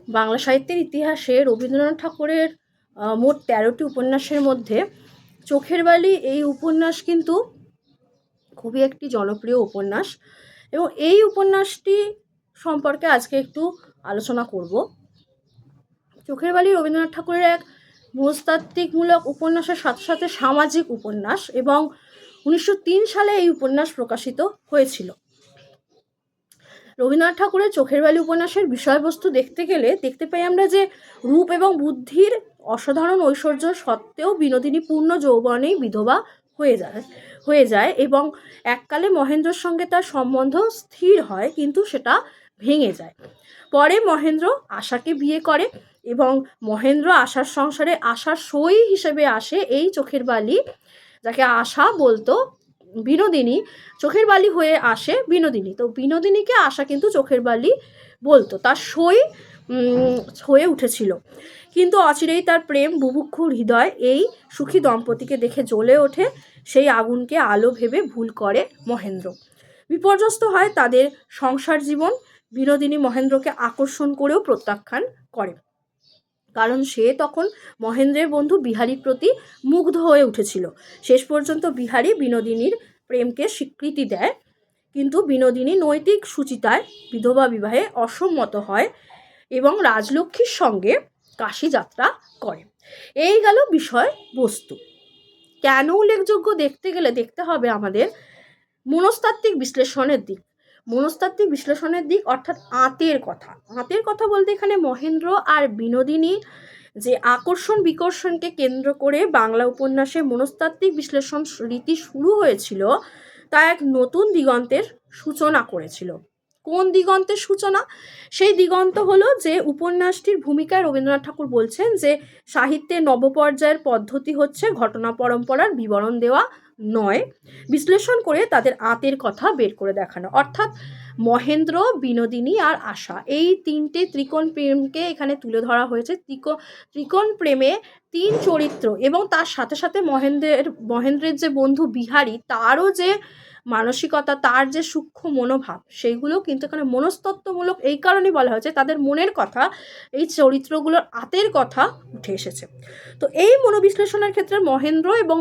বাংলা সাহিত্যের ইতিহাসে রবীন্দ্রনাথ ঠাকুরের মোট 13টি উপন্যাসের মধ্যে চোখের বালি এই উপন্যাস কিন্তু খুবই একটি জনপ্রিয় উপন্যাস, এবং এই উপন্যাসটি সম্পর্কে আজকে একটু আলোচনা করব। চোখের বালি রবীন্দ্রনাথ ঠাকুরের এক মনস্তাত্ত্বিকমূলক উপন্যাসের সাথে সাথে সামাজিক উপন্যাস, এবং 1903 সালে এই উপন্যাস প্রকাশিত হয়েছিল। রবীন্দ্রনাথ ঠাকুরের চোখের বালি উপন্যাসের বিষয়বস্তু দেখতে গেলে দেখতে পাই আমরা যে রূপ এবং বুদ্ধির অসাধারণ ঐশ্বর্য সত্ত্বেও বিনোদিনী পূর্ণ যৌবনেই বিধবা হয়ে যায় এবং এককালে মহেন্দ্রর সঙ্গে তার সম্বন্ধ স্থির হয়, কিন্তু সেটা ভেঙে যায়। পরে মহেন্দ্র আশাকে বিয়ে করে এবং মহেন্দ্র আশার সংসারে আশার সই হিসেবে আসে এই চোখের বালি, যাকে আশা বলতো বিনোদিনী, চোখের বালি হয়ে আসে বিনোদিনী। তো বিনোদিনীকে আশা কিন্তু চোখের বালি বলতো, তার সই হয়ে উঠেছিল। কিন্তু অচিরেই তার প্রেম বুভুক্ষুর হৃদয় এই সুখী দম্পতিকে দেখে জ্বলে ওঠে। সেই আগুনকে আলো ভেবে ভুল করে মহেন্দ্র। বিপর্যস্ত হয় তাদের সংসার জীবন। বিনোদিনী মহেন্দ্রকে আকর্ষণ করেও প্রত্যাখ্যান করে, কারণ সে তখন মহেন্দ্রের বন্ধু বিহারীর প্রতি মুগ্ধ হয়ে উঠেছিল। শেষ পর্যন্ত বিহারী বিনোদিনীর প্রেমকে স্বীকৃতি দেয়, কিন্তু বিনোদিনী নৈতিক সুচিতায় বিধবা বিবাহে অসম্মত হয় এবং রাজলক্ষ্মীর সঙ্গে কাশী যাত্রা করে। এই গেল বিষয় বস্তু। কেন উল্লেখযোগ্য দেখতে গেলে দেখতে হবে আমাদের মনস্তাত্ত্বিক বিশ্লেষণের দিক। মনস্তাত্ত্বিক বিশ্লেষণের দিক অর্থাৎ আঁতের কথা বলতে এখানে মহেন্দ্র আর বিনোদিনী যে আকর্ষণ বিকর্ষণকে কেন্দ্র করে বাংলা উপন্যাসে মনস্তাত্ত্বিক বিশ্লেষণ রীতি শুরু হয়েছিল, তা এক নতুন দিগন্তের সূচনা করেছিল। কোন দিগন্তের সূচনা? সেই দিগন্ত হলো যে উপন্যাসটির ভূমিকায় রবীন্দ্রনাথ ঠাকুর বলছেন যে সাহিত্যে নবপর্যায়ের পদ্ধতি হচ্ছে ঘটনা পরম্পরার বিবরণ দেওয়া নয়, বিশ্লেষণ করে তাদের আঁতের কথা বের করে দেখানো। অর্থাৎ মহেন্দ্র, বিনোদিনী আর আশা, এই তিনটে ত্রিকোণ প্রেমকে এখানে তুলে ধরা হয়েছে। ত্রিকোণ প্রেমে তিন চরিত্র, এবং তার সাথে সাথে মহেন্দ্রের যে বন্ধু বিহারী, তারও যে মানসিকতা, তার যে সূক্ষ্ম মনোভাব, সেইগুলো কিন্তু এখানে মনস্তত্ত্বমূলক এই কারণেই বলা হয়েছে, তাদের মনের কথা, এই চরিত্রগুলোর আঁতের কথা উঠে এসেছে। তো এই মনোবিশ্লেষণের ক্ষেত্রে মহেন্দ্র এবং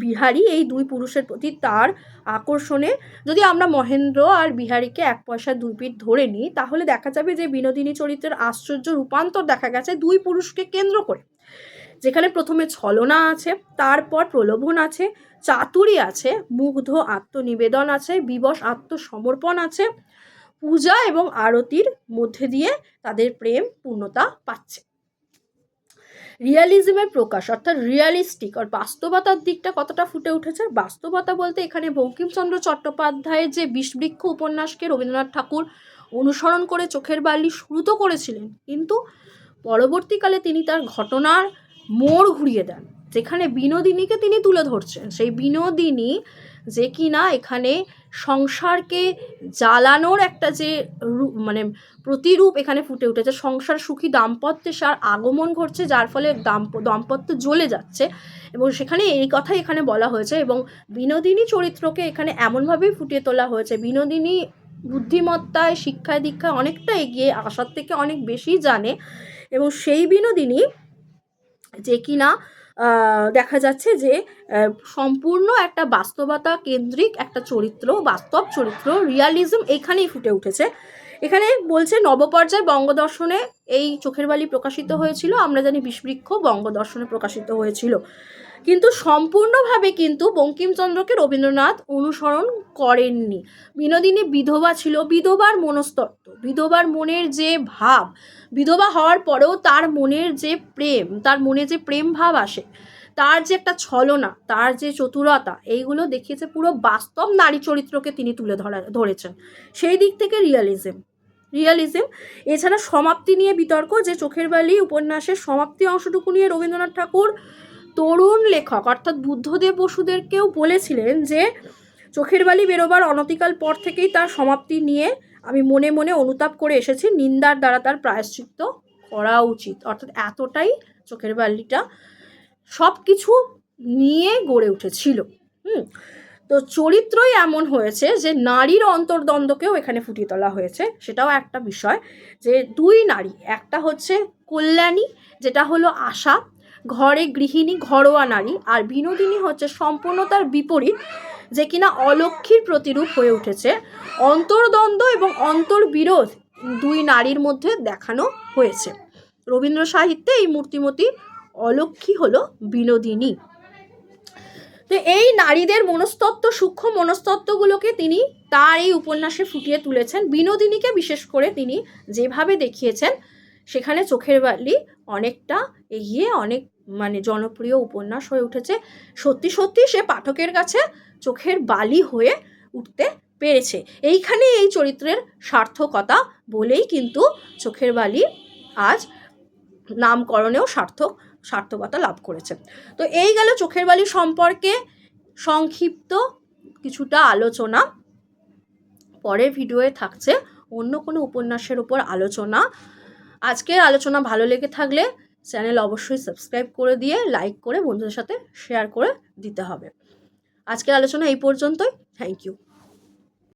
বিহারী এই দুই পুরুষের প্রতি তার আকর্ষণে, যদি আমরা মহেন্দ্র আর বিহারীকে এক পয়সা দুই পিঠ ধরে নিই, তাহলে দেখা যাবে যে বিনোদিনী চরিত্রের আশ্চর্য রূপান্তর দেখা গেছে দুই পুরুষকে কেন্দ্র করে। যেখানে প্রথমে ছলনা আছে, তারপর প্রলোভন আছে, চাতুরি আছে, মুগ্ধ আত্মনিবেদন আছে, বিবশ আত্মসমর্পণ আছে, পূজা এবং আরতির মধ্যে দিয়ে তাদের প্রেম পূর্ণতা পাচ্ছে। রিয়ালিজমের প্রকাশ অর্থাৎ রিয়ালিস্টিক আর বাস্তবতার দিকটা কতটা ফুটে উঠেছে। বাস্তবতা বলতে এখানে বঙ্কিমচন্দ্র চট্টোপাধ্যায়ের যে বিষবৃক্ষ উপন্যাসকে রবীন্দ্রনাথ ঠাকুর অনুসরণ করে চোখের বালি শুরু তো করেছিলেন, কিন্তু পরবর্তীকালে তিনি তার ঘটনার মোড় ঘুরিয়ে দেন, যেখানে বিনোদিনীকে তিনি তুলে ধরছেন। সেই বিনোদিনী যে কিনা এখানে সংসারকে জ্বালানোর একটা যে প্রতিরূপ এখানে ফুটে উঠেছে। সংসার সুখী দাম্পত্যে সার আগমন ঘটছে, যার ফলে দাম্পত্য জ্বলে যাচ্ছে, এবং সেখানে এই কথাই এখানে বলা হয়েছে। এবং বিনোদিনী চরিত্রকে এখানে এমনভাবেই ফুটিয়ে তোলা হয়েছে, বিনোদিনী বুদ্ধিমত্তায়, শিক্ষায় দীক্ষায় অনেকটা এগিয়ে, আশার থেকে অনেক বেশি জানে, এবং সেই বিনোদিনী যে কিনা দেখা যাচ্ছে যে সম্পূর্ণ একটা বাস্তবতা কেন্দ্রিক একটা চরিত্র, বাস্তব চরিত্র, রিয়ালিজম এখানেই ফুটে উঠেছে। এখানে বলছে নবপর্যায় বঙ্গদর্শনে এই চোখের বালি প্রকাশিত হয়েছিল, আমরা জানি বিষবৃক্ষ বঙ্গদর্শনে প্রকাশিত হয়েছিল, কিন্তু সম্পূর্ণভাবে কিন্তু বঙ্কিমচন্দ্রকে রবীন্দ্রনাথ অনুসরণ করেননি। বিনোদিনী বিধবা ছিল, বিধবার মনস্তত্ত্ব, বিধবার মনের যে ভাব, বিধবা হওয়ার পরেও তার মনের যে প্রেম, তার মনে যে প্রেম ভাব আসে, তার যে একটা ছলনা, তার যে চতুরতা, এইগুলো দেখিয়েছে। পুরো বাস্তব নারী চরিত্রকে তিনি তুলে ধরেছেন। সেই দিক থেকে রিয়ালিজম। এছাড়া সমাপ্তি নিয়ে বিতর্ক, যে চোখের বালি উপন্যাসের সমাপ্তি অংশটুকু নিয়ে রবীন্দ্রনাথ ঠাকুর তরুণ লেখক অর্থাৎ বুদ্ধদেব বসুদেবকেও বলেছিলেন যে চোখের বালি বেরোবার অনতিকাল পর থেকেই তার সমাপ্তি নিয়ে আমি মনে মনে অনুতাপ করে এসেছি, নিন্দার দ্বারা তার প্রায়শ্চিত্ত করা উচিত। অর্থাৎ এতটাই চোখের বালিটা সব কিছু নিয়ে গড়ে উঠেছিল। তো চরিত্রই এমন হয়েছে যে নারীর অন্তর্দ্বন্দ্বকেও এখানে ফুটিয়ে তোলা হয়েছে, সেটাও একটা বিষয়। যে দুই নারী, একটা হচ্ছে কল্যাণী, যেটা হলো আশা, ঘরে গৃহিণী, ঘরোয়া নারী, আর বিনোদিনী হচ্ছে সম্পূর্ণ তার বিপরীত, যে কিনা অলক্ষ্মীর প্রতিরূপ হয়ে উঠেছে। অন্তর্দ্বন্দ্ব এবং অন্তর্বিরোধ দুই নারীর মধ্যে দেখানো হয়েছে। রবীন্দ্র সাহিত্যে এই মূর্তিমতী অলক্ষ্মী হলো বিনোদিনী। তো এই নারীদের মনস্তত্ত্ব, সূক্ষ্ম মনস্তত্ত্বগুলোকে তিনি তার এই উপন্যাসে ফুটিয়ে তুলেছেন। বিনোদিনীকে বিশেষ করে তিনি যেভাবে দেখিয়েছেন, সেখানে চোখের বালি অনেকটা এগিয়ে, অনেক মানে জনপ্রিয় উপন্যাস হয়ে উঠেছে। সত্যি সত্যি সে পাঠকের কাছে চোখের বালি হয়ে উঠতে পেরেছে। এইখানে এই চরিত্রের সার্থকতা বলেই কিন্তু চোখের বালি আজ নামকরণেও সার্থকতা লাভ করেছে। তো এই গেল চোখের বালি সম্পর্কে সংক্ষিপ্ত কিছুটা আলোচনা। পরের ভিডিওয়ে থাকছে অন্য কোনো উপন্যাসের উপর আলোচনা। আজকের আলোচনা ভালো লেগে থাকলে চ্যানেল অবশ্যই সাবস্ক্রাইব করে দিয়ে লাইক করে বন্ধুদের সাথে শেয়ার করে দিতে হবে। আজকের আলোচনা এই পর্যন্তই। Thank you.